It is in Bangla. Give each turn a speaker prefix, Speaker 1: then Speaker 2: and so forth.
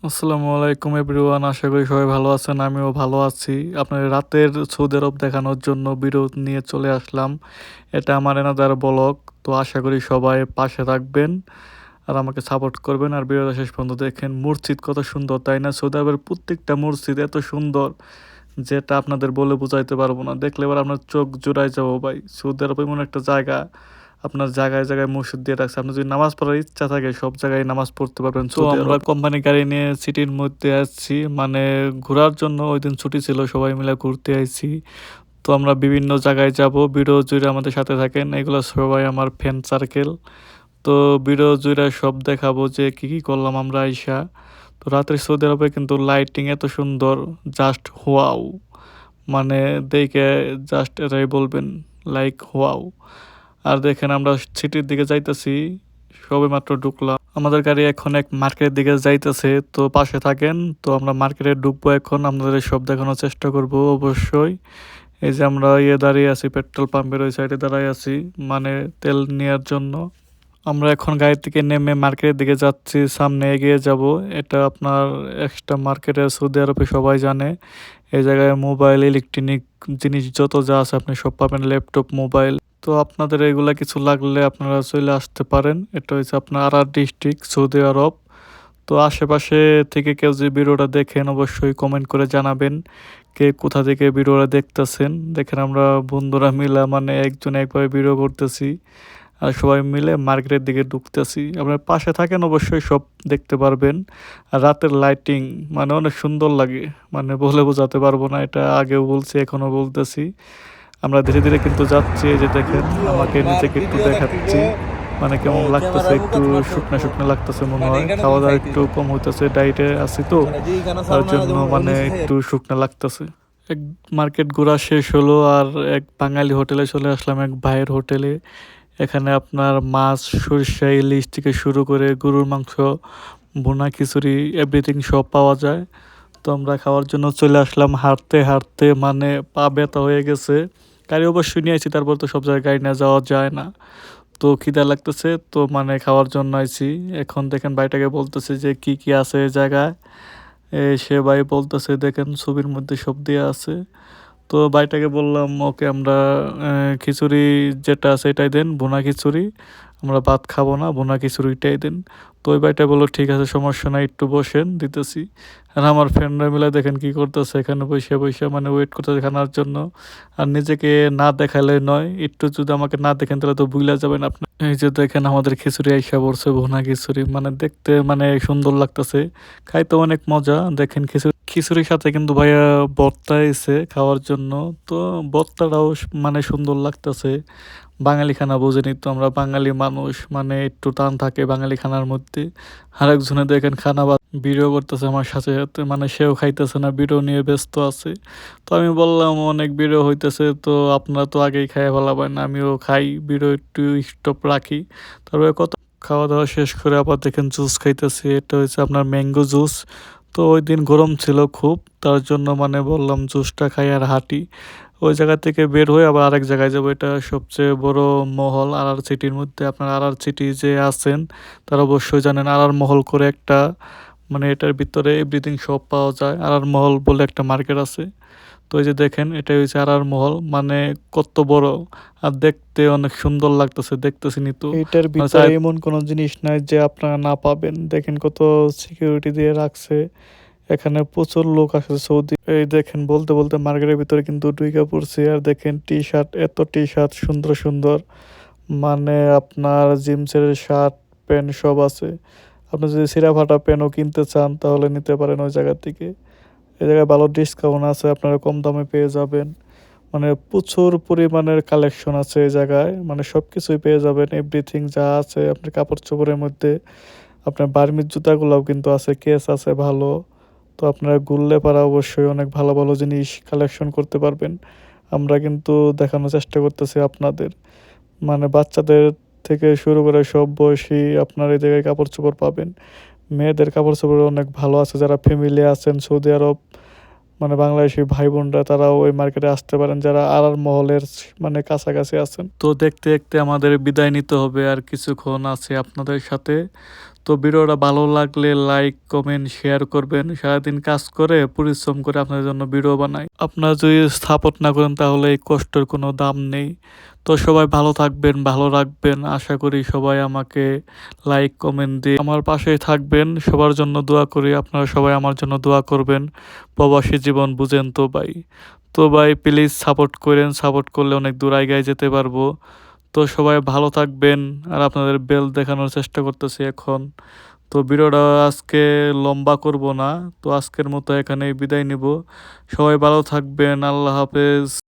Speaker 1: আসসালামু আলাইকুম এভরিওয়ান, আশা করি সবাই ভালো আছেন। আমিও ভালো আছি। আপনার রাতের সৌদি আরব দেখানোর জন্য ভিডিও নিয়ে চলে আসলাম। এটা আমার এনাদার ব্লগ। তো আশা করি সবাই পাশে থাকবেন আর আমাকে সাপোর্ট করবেন আর ভিডিওটা শেষ পর্যন্ত দেখেন। মসজিদ কত সুন্দর, তাই না? সৌদি আরবের প্রত্যেকটা মসজিদ এত সুন্দর যেটা আপনাদের বলে বোঝাইতে পারবো না। দেখলে এবার আপনার চোখ জুড়াই যাবো ভাই। সৌদি আরব এমন একটা জায়গা, আপনার জায়গায় জায়গায় মসজিদ দিয়ে রাখছে। আপনার যদি নামাজ পড়ার ইচ্ছা থাকে সব জায়গায় নামাজ পড়তে পারবেন। তো আমরা কোম্পানি গাড়ি নিয়ে সিটির মধ্যে আসছি, মানে ঘোরার জন্য। ওই দিন ছুটি ছিল, সবাই মিলে ঘুরতে আইছি। তো আমরা বিভিন্ন জায়গায় যাব, ভিডিও জুড়ে আমাদের সাথে থাকেন। এগুলো সবাই আমার ফ্রেন্ড সার্কেল। তো ভিডিও জুড়ে সব দেখাবো যে কি কি করলাম আমরা আইসা। তো রাতের সৌদি আরবে কিন্তু লাইটিং এত সুন্দর, জাস্ট ওয়াও। মানে দেখে জাস্ট এটাই বলবেন, লাইক ওয়াও। আর দেখেন আমরা সিটির দিকে যাইতেছি, সবে মাত্র ঢুকলাম। আমাদের গাড়ি এখন এক মার্কেটের দিকে যাইতেছে, তো পাশে থাকেন। তো আমরা মার্কেটে ঢুকবো এখন, আপনাদের সব দেখানোর চেষ্টা করব অবশ্যই। এই যে আমরা দাঁড়িয়ে আছি, পেট্রোল পাম্পের ওই সাইডে দাঁড়িয়ে আছি, মানে তেল নেওয়ার জন্য। আমরা এখন গাড়ি থেকে নেমে মার্কেটের দিকে যাচ্ছি, সামনে এগিয়ে যাব। এটা আপনার এক্সট্রা মার্কেটে সৌদি আরবে সবাই জানে। এই জায়গায় মোবাইল, ইলেকট্রনিক জিনিস যত যা আছে আপনি সব পাবেন, ল্যাপটপ, মোবাইল। তো আপনাদের এগুলা কিছু লাগলে আপনারা চলে আসতে পারেন। এটা হচ্ছে আপনার আরার ডিস্ট্রিক্ট, সৌদি আরব। তো আশেপাশে থেকে কেউ যে ভিডিওটা দেখেন অবশ্যই কমেন্ট করে জানাবেন কে কোথা থেকে ভিডিওটা দেখতেছেন। দেখেন আমরা বন্ধুরা মিলা, মানে একজন একভাবে ভিডিও করতেছি আর সবাই মিলে মার্কেটের দিকে ঢুকতেছি। আপনার পাশে থাকেন, অবশ্যই সব দেখতে পারবেন। আর রাতের লাইটিং মানে অনেক সুন্দর লাগে, মানে বলে বোঝাতে পারবো না। এটা আগেও বলছি, এখনও বলতেছি। আমরা ধীরে ধীরে কিন্তু যাচ্ছি। এই যে দেখেন, আমাকে নিজেকে একটু দেখাচ্ছি, মানে কেমন লাগতেছে, একটু শুকনা শুকনা লাগতেছে মনে হয়। খাওয়া দাওয়া একটু কম হইতেছে, ডায়েটে আছি তো, তার জন্য মানে একটু শুকনা লাগতেছে। এক মার্কেট ঘোরা শেষ হলো আর এক বাঙালি হোটেলে চলে আসলাম, এক ভাইয়ের হোটেলে। এখানে আপনার মাছ, সরিষা, ইলিশ থেকে শুরু করে গরুর মাংস, ভুনা খিচুড়ি, এভরিথিং সব পাওয়া যায়। তো আমরা খাওয়ার জন্য চলে আসলাম হাঁটতে হাঁটতে, মানে পা ব্যথা হয়ে গেছে। গাড়ি অবশ্যই নিয়ে আইছি, তারপর তো সব জায়গায় গাড়ি নিয়ে যাওয়া যায় না। তো খিদা লাগতেছে, তো মানে খাওয়ার জন্য আইছি। এখন দেখেন ভাইটাকে বলতেছে যে কি কি আছে এই জায়গায়। সে ভাই বলতেছে দেখেন ছবির মধ্যে সব দেয়া আছে। তো ভাইটাকে বললাম ওকে আমরা খিচুড়ি যেটা আছে এটাই দেন, ভুনা খিচুড়ি। আমরা ভাত খাবো না, ভুনা খিচুড়িটাই দেন। তো ওই ভাইটা বললো ঠিক আছে, সমস্যা নাই, একটু বসেন, দিতেছি। আর আমার ফ্রেন্ডরা মিলে দেখেন কি করতেছে, এখানে বসে বসে মানে ওয়েট করতেছে খানার জন্য। আর নিজেকে না দেখালে নয়, একটু যদি আমাকে না দেখেন তাহলে তো ভুলে যাবেন আপনার। এই যে দেখেন আমাদের খিচুড়ি আইসা পড়ছে, ভুনা খিচুড়ি, মানে দেখতে মানে সুন্দর লাগতেছে, খাইতে অনেক মজা। দেখেন খিচুড়ির সাথে কিন্তু ভাইয়া ভর্তা এসে খাওয়ার জন্য। তো ভর্তাটাও মানে সুন্দর লাগতেছে। বাঙালি খানা বোঝেনি তো, আমরা বাঙালি মানুষ, মানে একটু টান থাকে বাঙালি খানার মধ্যে। আরেকজনে দেখেন খানা বা ভিডিও করতেছে আমার সাথে সাথে, মানে সেও খাইতেছে না, ভিডিও নিয়ে ব্যস্ত আছে। তো আমি বললাম অনেক ভিডিও হইতেছে, তো আপনারা তো আগেই খাইয়া ফেলাবেন, আমিও খাই, ভিডিও একটু স্টপ রাখি। তারপরে কত খাওয়া দাওয়া শেষ করে আবার দেখেন জুস খাইতেছি। এটা হচ্ছে আপনার ম্যাঙ্গো জুস। তো ওই দিন গরম ছিল খুব, তার জন্য মানে বললাম জুসটা খাই আর হাঁটি। ওই জায়গা থেকে বের হয়ে আবার আরেক জায়গায় যাবো। এটা সবচেয়ে বড় মহল আরআর সিটির মধ্যে। আপনার আরআর সিটি যে আছেন তারা অবশ্যই জানেন, আরআর মহল করে একটা, মানে এটার ভিতরে এভরিথিং সব পাওয়া যায়। আরআর মহল বলে একটা মার্কেট আছে। তো এই যে দেখেন এটাই হচ্ছে আরআর মহল, মানে কত বড় আর দেখতে অনেক সুন্দর লাগতেছে, দেখতেছিনি তো। এটার ভিতরে এমন কোনো জিনিস নাই যে আপনারা না পাবেন। দেখেন কত সিকিউরিটি দিয়ে রাখছে, এখানে প্রচুর লোক আসে সৌদি। এই দেখেন বলতে বলতে মার্কেটের ভিতরে কিন্তু ঢুইকা পড়ছি। আর দেখেন টি শার্ট, এত টি শার্ট সুন্দর সুন্দর, মানে আপনার জিন্সের শার্ট প্যান্ট সব আছে। আপনি যদি ছিঁড়া ফাটা প্যান্টও কিনতে চান তাহলে নিতে পারেন ওই জায়গা থেকে। এই জায়গায় ভালো ডিসকাউন্ট আছে, আপনারা কম দামে পেয়ে যাবেন। মানে প্রচুর পরিমাণের কালেকশন আছে এই জায়গায়, মানে সব কিছুই পেয়ে যাবেন, এভরিথিং যা আছে আপনার কাপড় চোপড়ের মধ্যে। আপনার বার্মির জুতাগুলোও কিন্তু আছে, কেস আছে ভালো। তো আপনারা ঘুরলে পারা অবশ্যই অনেক ভালো ভালো জিনিস কালেকশন করতে পারবেন। আমরা কিন্তু দেখানোর চেষ্টা করতেছি আপনাদের, মানে বাচ্চাদের থেকে শুরু করে সব বয়সী আপনার এই জায়গায় কাপড় চোপড় পাবেন। মেয়েদের কাপড় চোপড় অনেক ভালো আছে, যারা ফ্যামিলি আছেন সৌদি আরব, মানে বাংলাদেশি ভাই বোনরা তারাও ওই মার্কেটে আসতে পারেন যারা আর মহলের মানে কাছাকাছি আছেন। তো দেখতে দেখতে আমাদের বিদায় নিতে হবে, আর কিছুক্ষণ আছে আপনাদের সাথে। তো ভিডিওটা ভালো লাগলে লাইক কমেন্ট শেয়ার করবেন। সারাদিন কাজ করে পরিশ্রম করে আপনাদের জন্য ভিডিও বানাই, আপনারা যদি সাপোর্ট না করেন তাহলে এই কষ্টের কোনো দাম নেই। তো সবাই ভালো থাকবেন, ভালো রাখবেন। আশা করি সবাই আমাকে লাইক কমেন্ট দিয়ে আমার পাশেই থাকবেন। সবার জন্য দোয়া করি, আপনারা সবাই আমার জন্য দোয়া করবেন। প্রবাসী জীবন বুঝেন তো ভাই। তো ভাই প্লিজ সাপোর্ট করেন, সাপোর্ট করলে অনেক দূর আগায় যেতে পারবো। তো সবাই ভালো থাকবেন। আর আপনাদের বেল দেখানোর চেষ্টা করতেছি এখন। তো ভিডিওটা আজকে লম্বা করব না। তো আজকের মতো এখানেই বিদায় নিব। সবাই ভালো থাকবেন। আল্লাহ হাফেজ।